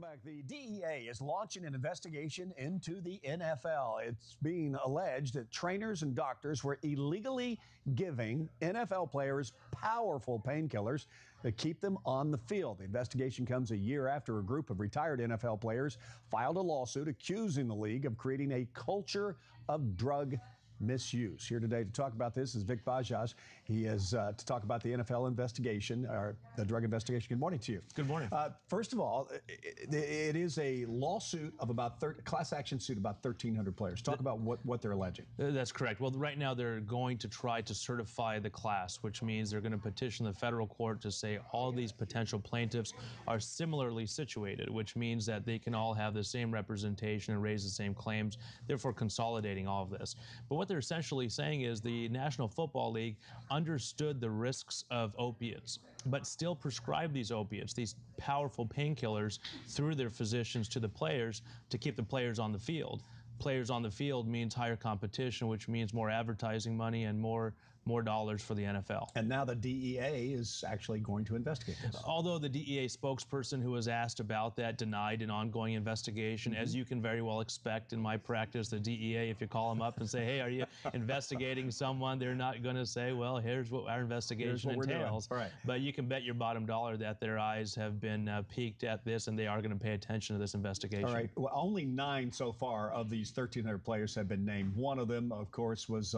back. The DEA is launching an investigation into the NFL. It's being alleged that trainers and doctors were illegally giving NFL players powerful painkillers that keep them on the field. The investigation comes a year after a group of retired NFL players filed a lawsuit accusing the league of creating a culture of drug misuse. Here today to talk about this is Vikas Bajaj. He is to talk about the NFL investigation, or the drug investigation. Good morning to you. Good morning. First of all, it is a lawsuit of about class action suit about 1,300 players. Talk about what they're alleging. That's correct. Well, right now they're going to try to certify the class, which means they're going to petition the federal court to say all these potential plaintiffs are similarly situated, which means that they can all have the same representation and raise the same claims, therefore consolidating all of this. But what they're essentially saying is the National Football League understood the risks of opiates, but still prescribed these opiates, these powerful painkillers, through their physicians to the players to keep the players on the field. Players on the field means higher competition, which means more advertising money and more dollars for the NFL. And now the DEA is actually going to investigate this. Although the DEA spokesperson who was asked about that denied an ongoing investigation, as you can very well expect in my practice, the DEA, if you call them up and say, hey, are you investigating someone, they're not going to say, well, here's what our investigation entails. Right. But you can bet your bottom dollar that their eyes have been peaked at this, and they are going to pay attention to this investigation. All right. Well, only 9 so far of these 1,300 players have been named. One of them, of course, was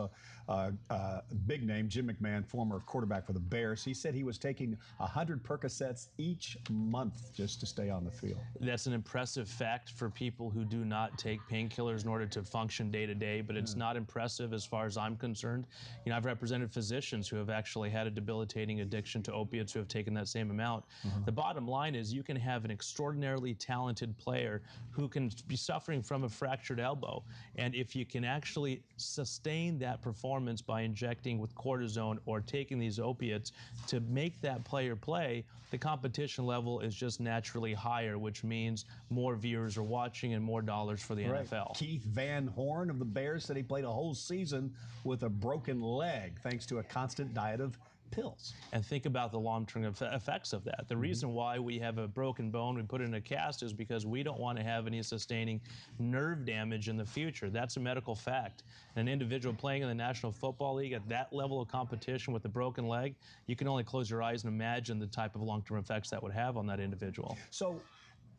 big name Jim McMahon, former quarterback for the Bears. He said he was taking 100 Percocets each month just to stay on the field. That's an impressive fact for people who do not take painkillers in order to function day to day, but it's not impressive as far as I'm concerned. You know, I've represented physicians who have actually had a debilitating addiction to opiates who have taken that same amount. The bottom line is you can have an extraordinarily talented player who can be suffering from a fractured elbow, and if you can actually sustain that performance by injecting with cortisone or taking these opiates to make that player play, the competition level is just naturally higher, which means more viewers are watching and more dollars for the NFL. Keith Van Horn of the Bears said he played a whole season with a broken leg thanks to a constant diet of pills. And think about the long-term effects of that. The reason why we have a broken bone, we put in a cast, is because we don't want to have any sustaining nerve damage in the future. That's a medical fact. An individual playing in the National Football League at that level of competition with a broken leg, you can only close your eyes and imagine the type of long-term effects that would have on that individual. So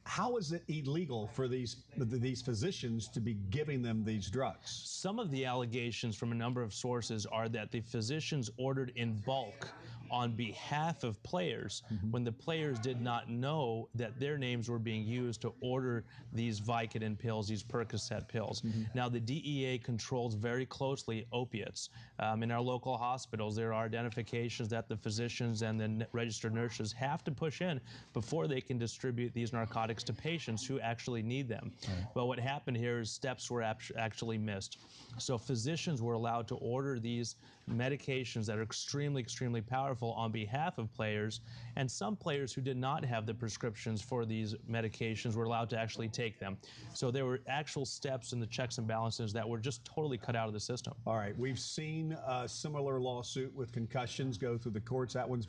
how is it illegal for these physicians to be giving them these drugs? Some of the allegations from a number of sources are that the physicians ordered in bulk on behalf of players when the players did not know that their names were being used to order these Vicodin pills, these Percocet pills. Now, the DEA controls very closely opiates. In our local hospitals, there are identifications that the physicians and the registered nurses have to push in before they can distribute these narcotics to patients who actually need them. But what happened here is steps were actually missed. So physicians were allowed to order these medications that are extremely, extremely powerful on behalf of players, and some players who did not have the prescriptions for these medications were allowed to actually take them. So there were actual steps in the checks and balances that were just totally cut out of the system. All right, we've seen a similar lawsuit with concussions go through the courts. That one's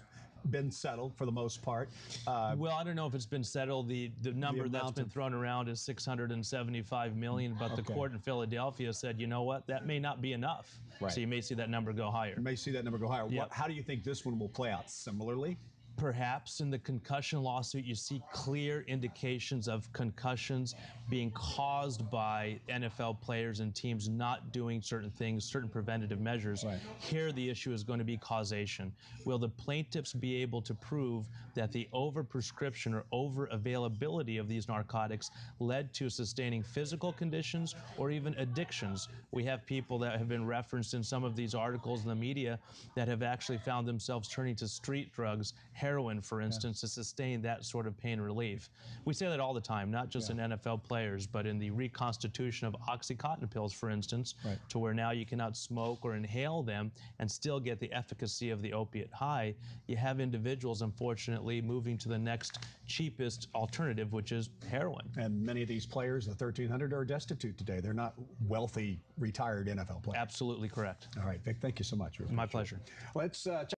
been settled for the most part. Well, I don't know if it's been settled. The number that's been thrown around is $675 million, but the court in Philadelphia said, you know what, that may not be enough. So you may see that number go higher. You may see that number go higher. How do you think this one will play out? Similarly? Perhaps in the concussion lawsuit, you see clear indications of concussions being caused by NFL players and teams not doing certain things, certain preventative measures. Here, the issue is going to be causation. Will the plaintiffs be able to prove that the overprescription or over-availability of these narcotics led to sustaining physical conditions or even addictions? We have people that have been referenced in some of these articles in the media that have actually found themselves turning to street drugs, heroin, for instance, to sustain that sort of pain relief. We say that all the time, not just in NFL players, but in the reconstitution of OxyContin pills, for instance, to where now you cannot smoke or inhale them and still get the efficacy of the opiate high. You have individuals, unfortunately, moving to the next cheapest alternative, which is heroin. And many of these players, the 1,300, are destitute today. They're not wealthy, retired NFL players. Absolutely correct. All right, Vic, thank you so much. My pleasure. Let's check